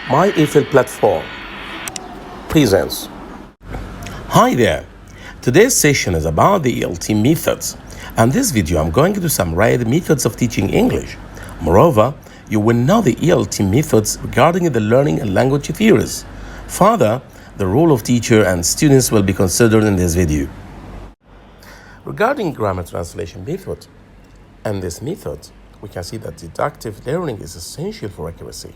My Eiffel platform presents. Hi there. Today's session is about the ELT methods. And this video I'm going to summarize the methods of teaching English. Moreover, you will know the ELT methods regarding the learning and language theories. Further, the role of teacher and students will be considered in this video. Regarding grammar translation method, and this method, we can see that deductive learning is essential for accuracy.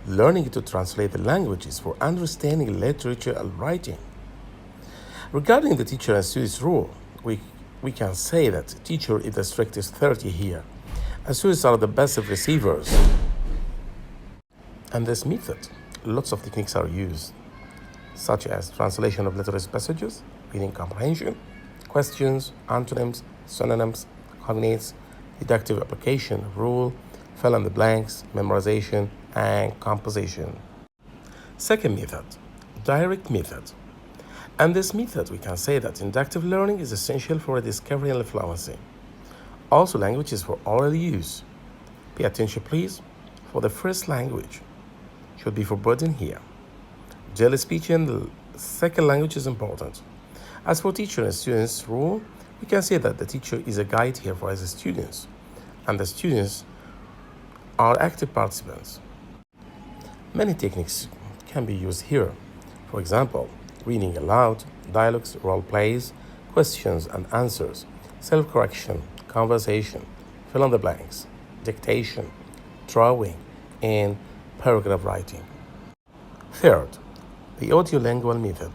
Learning to translate the languages for understanding literature and writing. Regarding the teacher and students rule, we can say that teacher is the strictest authority here, and students are the passive receivers. And this method, lots of techniques are used, such as translation of literary passages, reading comprehension, questions, antonyms, synonyms, cognates, deductive application of rule, fill in the blanks, memorization, and composition. Second method, direct method. And this method, we can say that inductive learning is essential for discovery and fluency. Also, languages for oral use. Pay attention, please, for the first language should be forbidden here. Daily speech in the second language is important. As for teacher and students rule, we can say that the teacher is a guide here for his students, and the students are active participants. Many techniques can be used here. For example, reading aloud, dialogues, role plays, questions and answers, self-correction, conversation, fill in the blanks, dictation, drawing, and paragraph writing. Third, the audio-lingual method.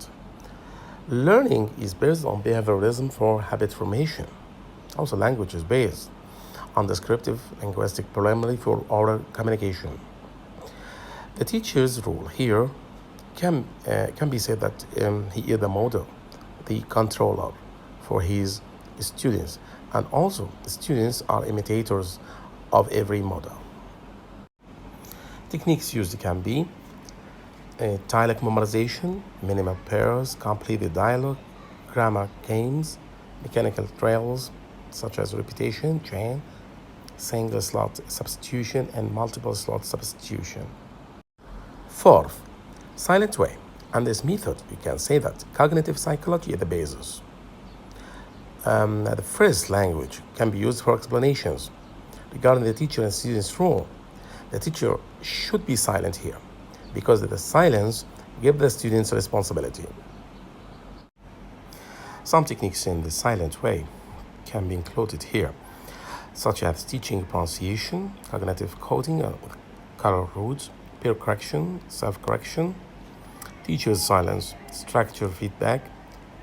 Learning is based on behaviorism for habit formation. Also, language is based on descriptive linguistic primarily for oral communication. The teacher's role here can be said that he is the model, the controller for his students, and also the students are imitators of every model. Techniques used can be dialogue memorization, minimal pairs, complete the dialogue, grammar games, mechanical drills such as repetition, chain, single slot substitution, and multiple slot substitution. Fourth, silent way. And this method, we can say that cognitive psychology is the basis. The first language can be used for explanations. Regarding the teacher and student's role, the teacher should be silent here because the silence gives the students responsibility. Some techniques in the silent way can be included here, such as teaching pronunciation, cognitive coding, color rules, peer correction, self-correction, teacher's silence, structure feedback,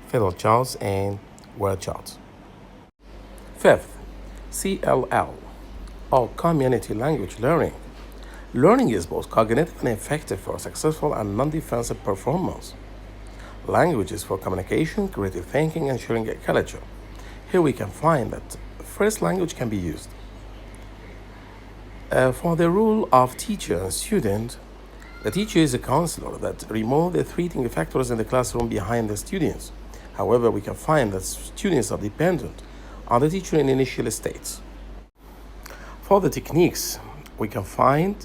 fiddle charts, and word charts. Fifth, CLL, or community language learning. Learning is both cognitive and effective for successful and non-defensive performance. Language is for communication, creative thinking, and sharing a culture. Here we can find that first language can be used. For the role of teacher and student, the teacher is a counselor that removes the threatening factors in the classroom behind the students. However, we can find that students are dependent on the teacher in initial states. For the techniques, we can find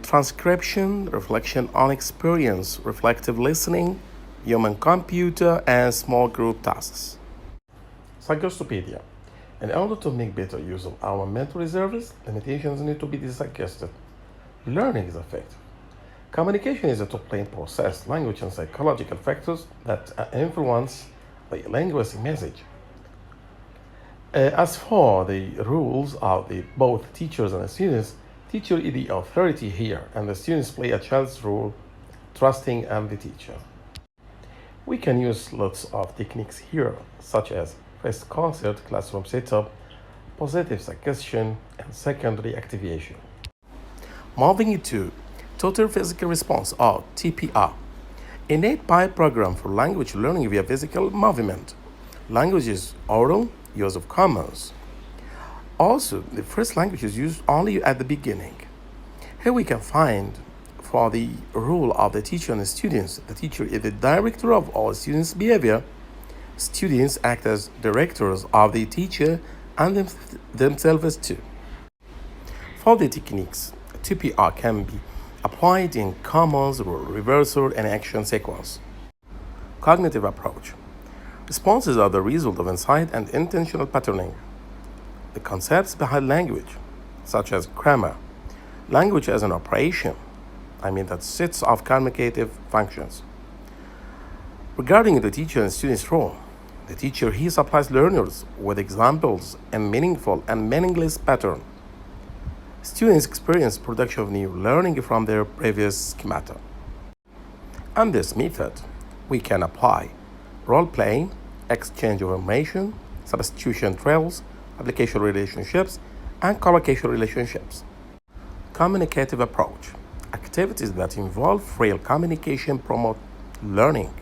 transcription, reflection on experience, reflective listening, human computer, and small group tasks. Suggestopedia. In order to make better use of our mental reserves, limitations need to be suggested. Learning is effective. Communication is a two-plane process, language and psychological factors that influence the linguistic message. As for the rules of both teachers and students, teacher is the authority here, and the students play a child's role, trusting in the teacher. We can use lots of techniques here, such as first concert, classroom setup, positive suggestion, and secondary activation. Moving into total physical response, or TPR, innate pipe program for language learning via physical movement. Language is oral, use of commas. Also, the first language is used only at the beginning. Here we can find for the role of the teacher and the students. The teacher is the director of all students' behavior. Students act as directors of the teacher and themselves too. For the techniques, TPR can be applied in commands, role reversal, and action sequence. Cognitive approach. Responses are the result of insight and intentional patterning. The concepts behind language, such as grammar, language as an operation, that sets of communicative functions. Regarding the teacher and student's role, the teacher he supplies learners with examples and meaningful and meaningless pattern. Students experience production of new learning from their previous schemata. On this method, we can apply role-playing, exchange of information, substitution trails, application relationships, and collocation relationships. Communicative approach. Activities that involve real communication promote learning.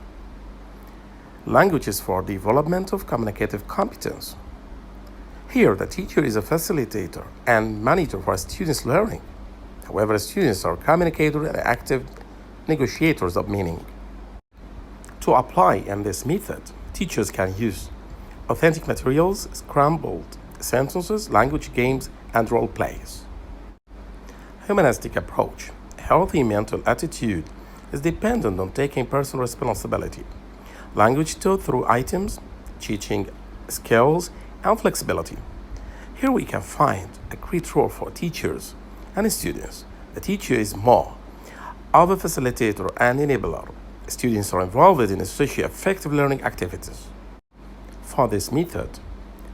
Languages for development of communicative competence. Here, the teacher is a facilitator and monitor for students' learning. However, students are communicators and active negotiators of meaning. To apply in this method, teachers can use authentic materials, scrambled sentences, language games, and role plays. Humanistic approach. A healthy mental attitude is dependent on taking personal responsibility. Language taught through items, teaching skills, and flexibility. Here we can find a great role for teachers and students. The teacher is more of a facilitator and enabler. Students are involved in socio-effective learning activities. For this method,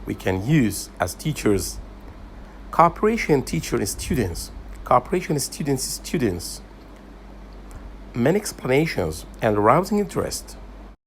we can use as teachers cooperation teacher and students, cooperation students, many explanations, and arousing interest.